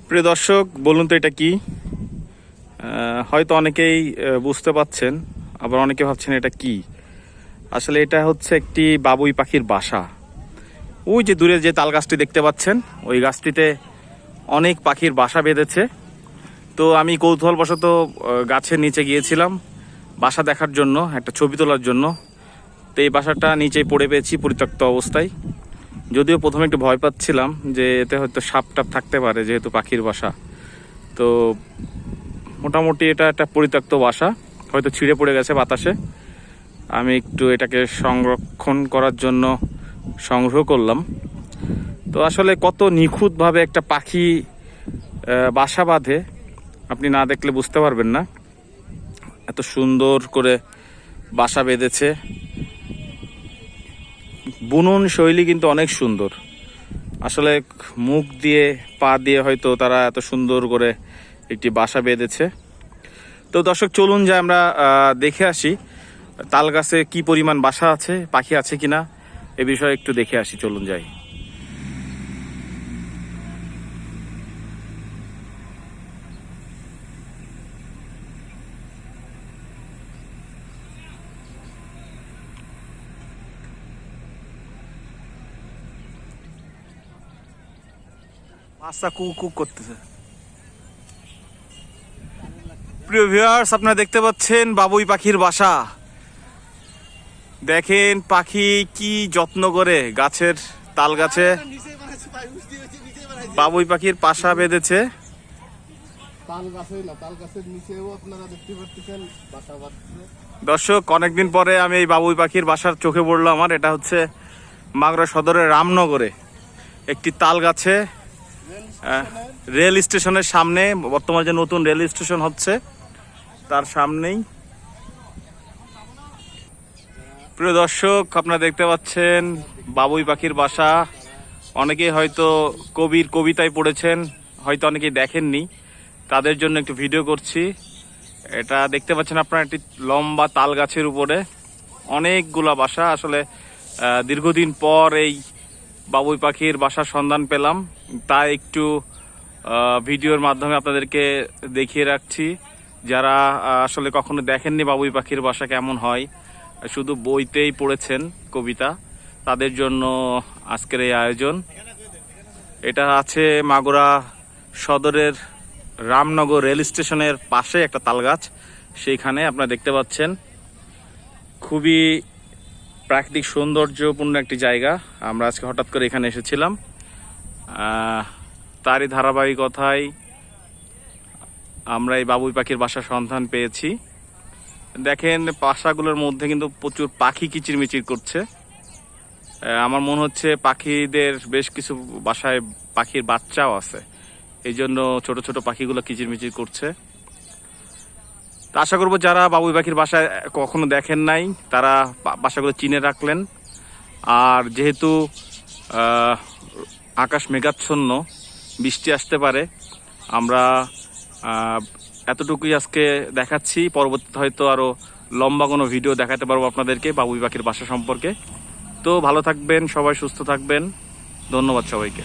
প্রিয় দর্শক, বলুন তো এটা কি? হয়তো অনেকেই বুঝতে পাচ্ছেন, আবার অনেকে ভাবছেন এটা কি। আসলে এটা হচ্ছে একটি বাবুই পাখির বাসা। ওই যে দূরে যে তাল গাছটি দেখতে পাচ্ছেন, ওই গাছটিতে অনেক পাখির বাসা বেঁধেছে। তো আমি কৌতূহলবশত গাছের নিচে গিয়েছিলাম বাসা দেখার জন্য, একটা ছবি তোলার জন্য। তো এই বাসাটা নিচেই পড়ে পেয়েছি পরিত্যক্ত অবস্থায়। যদিও প্রথমে একটু ভয় পাচ্ছিলাম যে এতে হয়তো সাপ টাপ থাকতে পারে, যেহেতু পাখির বাসা। তো মোটামুটি এটা একটা পরিত্যক্ত বাসা, হয়তো ছিঁড়ে পড়ে গেছে বাতাসে। আমি একটু এটাকে সংরক্ষণ করার জন্য সংগ্রহ করলাম। তো আসলে কত নিখুঁতভাবে একটা পাখি বাসা বাঁধে, আপনি না দেখলে বুঝতে পারবেন না। এত সুন্দর করে বাসা বেঁধেছে, বুনন শৈলী কিন্তু অনেক সুন্দর। আসলে মুখ দিয়ে পা দিয়ে হয়তো তারা এত সুন্দর করে একটি বাসা বেঁধেছে। তো দর্শক, চলুন যে আমরা দেখে আসি তাল গাছে কি পরিমাণ বাসা আছে, পাখি আছে কিনা এ বিষয়ে একটু দেখে আসি। চলুন যাই। বাচ্চা কুক কুক করতেছে। প্রিয় ভিউয়ার্স, আপনারা দেখতে পাচ্ছেন বাবুই পাখির বাসা। দেখেন পাখি কি যত্ন করে গাছের তাল গাছে বাবুই পাখির বাসা বেঁধেছে। দর্শক, অনেকদিন পরে আমি এই বাবুই পাখির বাসার চোখে পড়লো আমার। এটা হচ্ছে মাগুরা সদরের রামনগরে একটি তাল গাছে, রেল স্টেশনের সামনে। বর্তমানে যে নতুন রেল স্টেশন হচ্ছে তার সামনেই। প্রিয় দর্শক, আপনারা দেখতে পাচ্ছেন বাবুই পাখির বাসা। অনেকেই হয়তো কবির কবিতায় পড়েছেন, হয়তো অনেকেই দেখেননি, তাদের জন্য একটু ভিডিও করছি। এটা দেখতে পাচ্ছেন আপনারা একটি লম্বা তাল গাছের উপরে অনেকগুলা বাসা। আসলে দীর্ঘদিন পর এই বাবুই পাখির বাসার সন্ধান পেলাম, তাই একটু ভিডিওর মাধ্যমে আপনাদেরকে দেখিয়ে রাখছি। যারা আসলে কখনো দেখেননি বাবুই পাখির বাসা কেমন হয়, শুধু বইতেই পড়েছেন কবিতা, তাদের জন্য আজকের এই আয়োজন। এটা আছে মাগুরা সদরের রামনগর রেল স্টেশনের পাশে একটা তাল গাছ, সেইখানে আপনারা দেখতে পাচ্ছেন। খুবই প্রাকৃতিক সৌন্দর্যপূর্ণ একটি জায়গা। আমরা আজকে হঠাৎ করে এখানে এসেছিলাম, তারই ধারাবাহিকতায় আমরা এই বাবুই পাখির বাসার সন্ধান পেয়েছি। দেখেন বাসাগুলোর মধ্যে কিন্তু প্রচুর পাখি কিচিরমিচির করছে। আমার মনে হচ্ছে পাখিদের বেশ কিছু বাসায় পাখির বাচ্চাও আছে, এই জন্য ছোট ছোট পাখিগুলো কিচিরমিচির করছে। তা আশা করবো যারা বাবুই পাখির বাসায় কখনো দেখেন নাই, তারা বাসাগুলো চিনে রাখলেন। আর যেহেতু আকাশ মেঘাচ্ছন্ন, বৃষ্টি আসতে পারে, আমরা এতটুকুই আজকে দেখাচ্ছি। পরবর্তীতে হয়তো আরও লম্বা কোনো ভিডিও দেখাতে পারবো আপনাদেরকে বাবুই পাখির বাসা সম্পর্কে। তো ভালো থাকবেন সবাই, সুস্থ থাকবেন। ধন্যবাদ সবাইকে।